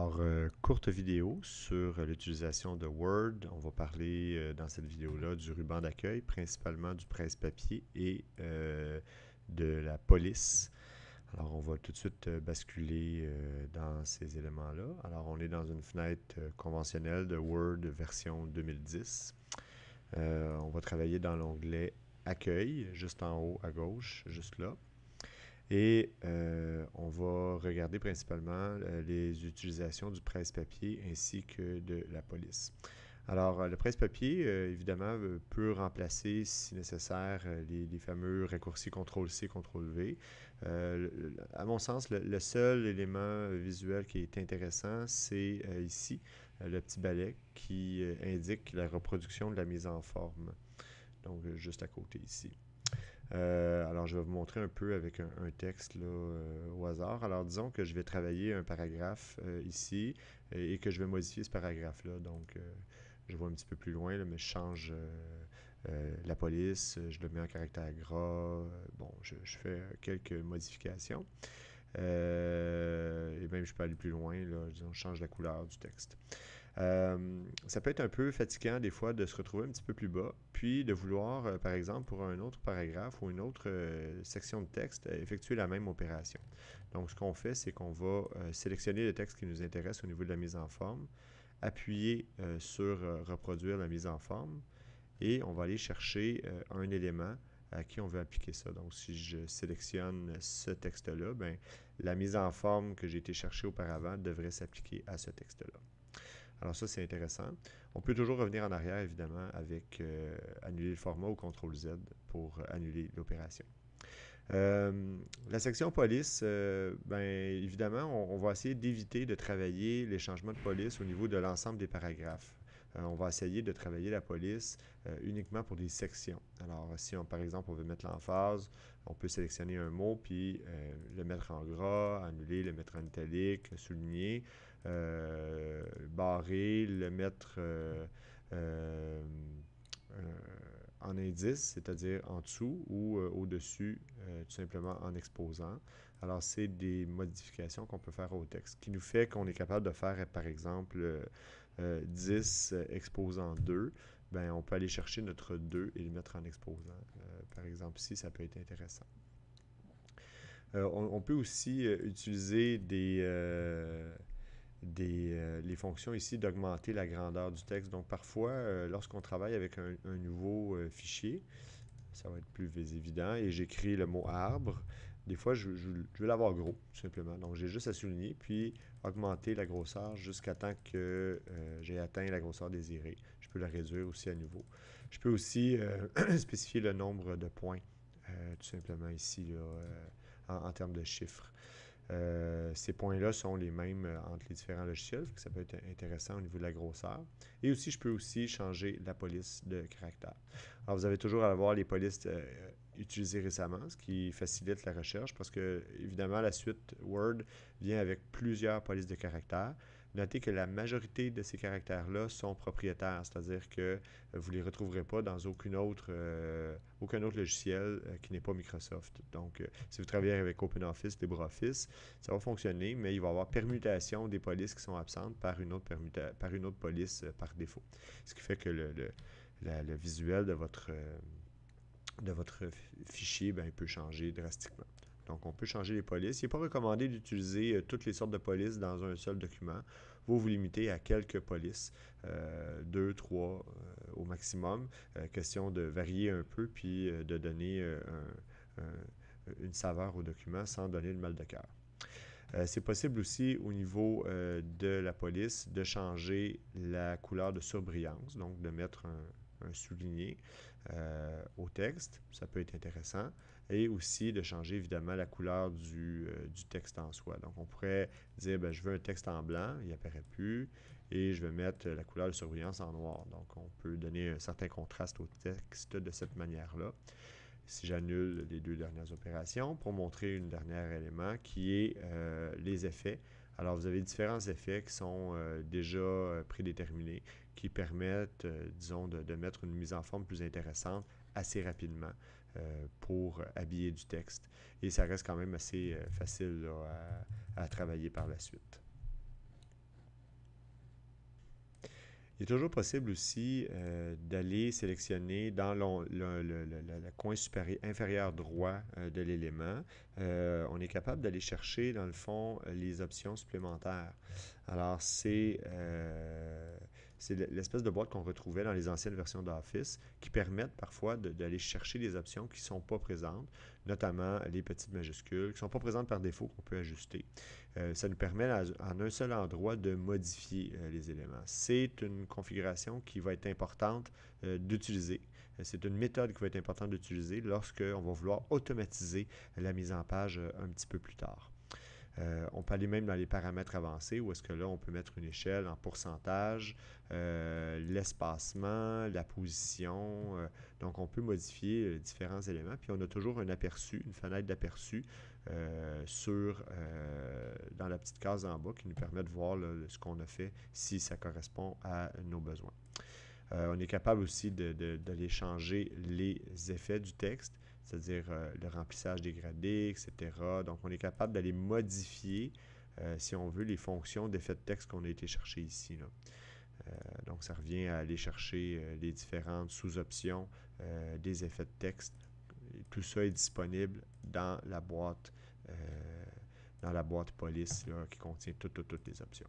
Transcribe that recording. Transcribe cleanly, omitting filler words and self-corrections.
Alors, courte vidéo sur l'utilisation de Word. On va parler dans cette vidéo-là du ruban d'accueil, principalement du presse-papier et de la police. Alors, on va tout de suite basculer dans ces éléments-là. Alors, on est dans une fenêtre conventionnelle de Word version 2010. On va travailler dans l'onglet Accueil, juste en haut à gauche, juste là. Et on va regarder principalement les utilisations du presse-papier ainsi que de la police. Alors, le presse-papier, évidemment, peut remplacer, si nécessaire, les fameux raccourcis CTRL-C, CTRL-V. À mon sens, le seul élément visuel qui est intéressant, c'est ici, le petit balai qui indique la reproduction de la mise en forme. Donc, juste à côté ici. Alors, je vais vous montrer un peu avec un texte là, au hasard. Alors, disons que je vais travailler un paragraphe ici et que je vais modifier ce paragraphe-là. Donc, je vois un petit peu plus loin, là, mais je change la police, je le mets en caractère gras. Bon, je fais quelques modifications. Et même, je peux aller plus loin, là, disons, je change la couleur du texte. Ça peut être un peu fatigant des fois de se retrouver un petit peu plus bas, puis de vouloir, par exemple, pour un autre paragraphe ou une autre section de texte, effectuer la même opération. Donc, ce qu'on fait, c'est qu'on va sélectionner le texte qui nous intéresse au niveau de la mise en forme, appuyer sur reproduire la mise en forme, et on va aller chercher un élément à qui on veut appliquer ça. Donc, si je sélectionne ce texte-là, ben, la mise en forme que j'ai été chercher auparavant devrait s'appliquer à ce texte-là. Alors ça, c'est intéressant. On peut toujours revenir en arrière, évidemment, avec annuler le format ou CTRL-Z pour annuler l'opération. La section police, ben, évidemment, on va essayer d'éviter de travailler les changements de police au niveau de l'ensemble des paragraphes. On va essayer de travailler la police uniquement pour des sections. Alors, si par exemple, on veut mettre l'emphase, on peut sélectionner un mot, puis le mettre en gras, annuler, le mettre en italique, souligner, barrer, le mettre euh, en indice, c'est-à-dire en dessous ou au-dessus, tout simplement en exposant. Alors, c'est des modifications qu'on peut faire au texte, qui nous fait qu'on est capable de faire, par exemple, 10 exposant 2. Ben, on peut aller chercher notre 2 et le mettre en exposant. Par exemple, ici, ça peut être intéressant. On peut aussi utiliser les fonctions ici d'augmenter la grandeur du texte. Donc, parfois, lorsqu'on travaille avec un nouveau fichier, ça va être plus évident, et j'écris le mot arbre. Des fois, je veux l'avoir gros, tout simplement. Donc, j'ai juste à souligner, puis augmenter la grosseur jusqu'à temps que j'ai atteint la grosseur désirée. Je peux la réduire aussi à nouveau. Je peux aussi spécifier le nombre de points, tout simplement ici, là, en termes de chiffres. Ces points-là sont les mêmes entre les différents logiciels, donc ça peut être intéressant au niveau de la grosseur. Et aussi, je peux aussi changer la police de caractère. Alors, vous avez toujours à avoir les polices utilisées récemment, ce qui facilite la recherche parce que, évidemment, la suite Word vient avec plusieurs polices de caractère. Notez que la majorité de ces caractères-là sont propriétaires, c'est-à-dire que vous ne les retrouverez pas dans aucun autre logiciel qui n'est pas Microsoft. Donc, si vous travaillez avec OpenOffice, LibreOffice, ça va fonctionner, mais il va y avoir permutation des polices qui sont absentes par une autre police par défaut. Ce qui fait que le visuel de votre fichier ben, peut changer drastiquement. Donc, on peut changer les polices. Il n'est pas recommandé d'utiliser toutes les sortes de polices dans un seul document. Vous vous limitez à quelques polices, 2, 3 au maximum. Question de varier un peu puis de donner une saveur au document sans donner le mal de cœur. C'est possible aussi au niveau de la police de changer la couleur de surbrillance, donc de mettre un souligné au texte, ça peut être intéressant, et aussi de changer évidemment la couleur du texte en soi. Donc on pourrait dire, ben, je veux un texte en blanc, il n'apparaît plus, et je vais mettre la couleur de surbrillance en noir. Donc on peut donner un certain contraste au texte de cette manière-là. Si j'annule les deux dernières opérations, pour montrer un dernier élément qui est les effets. Alors, vous avez différents effets qui sont déjà prédéterminés, qui permettent, disons, de mettre une mise en forme plus intéressante assez rapidement pour habiller du texte. Et ça reste quand même assez facile là, à travailler par la suite. Il est toujours possible aussi d'aller sélectionner dans le coin inférieur droit de l'élément. On est capable d'aller chercher, dans le fond, les options supplémentaires. Alors, c'est l'espèce de boîte qu'on retrouvait dans les anciennes versions d'Office qui permettent parfois d'aller chercher des options qui ne sont pas présentes, notamment les petites majuscules, qui ne sont pas présentes par défaut, qu'on peut ajuster. Ça nous permet en un seul endroit de modifier les éléments. C'est une configuration qui va être importante d'utiliser. C'est une méthode qui va être importante d'utiliser lorsqu'on va vouloir automatiser la mise en page un petit peu plus tard. On peut aller même dans les paramètres avancés où est-ce que là, on peut mettre une échelle en pourcentage, l'espacement, la position. Donc, on peut modifier différents éléments. Puis, on a toujours un aperçu, une fenêtre d'aperçu dans la petite case en bas qui nous permet de voir là, ce qu'on a fait si ça correspond à nos besoins. On est capable aussi d'aller changer les effets du texte, c'est-à-dire le remplissage des gradés, etc. Donc, on est capable d'aller modifier, si on veut, les fonctions d'effets de texte qu'on a été chercher ici, là. Donc, ça revient à aller chercher les différentes sous-options des effets de texte. Et tout ça est disponible dans la boîte police là, qui contient toutes les options.